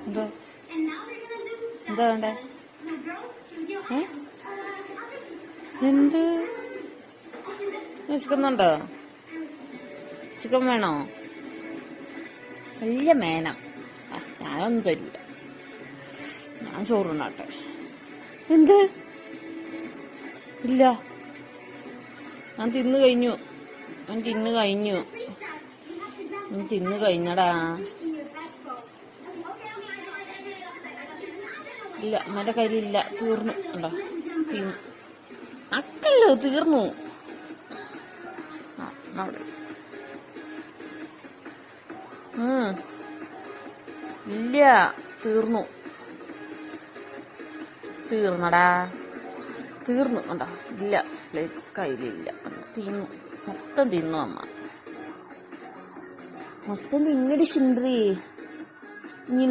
എന്താ എന്താ വേണ്ടേ? എന്ത് ചിക്കുന്നുണ്ടോ? ചിക്കൻ വേണോ? വലിയ മേനം. ഞാനൊന്നും തരില്ല, ഞാൻ ചോറുണ്ടാട്ടെ. എന്ത്? ഇല്ല, ഞാൻ തിന്നു കഴിഞ്ഞു. കഴിഞ്ഞടാ. ഇല്ല, എൻ്റെ കയ്യിലില്ല, തീർന്നു. ഉണ്ടോ? അക്കല്ലോ, തീർന്നു. ഇല്ല, തീർന്നടാ, തീർന്നു. ഉണ്ടോ? ഇല്ല, കയ്യിലില്ല. മൊത്തം തിന്നു അമ്മ, മൊത്തം തിന്നടി ശുണ്ട്രി.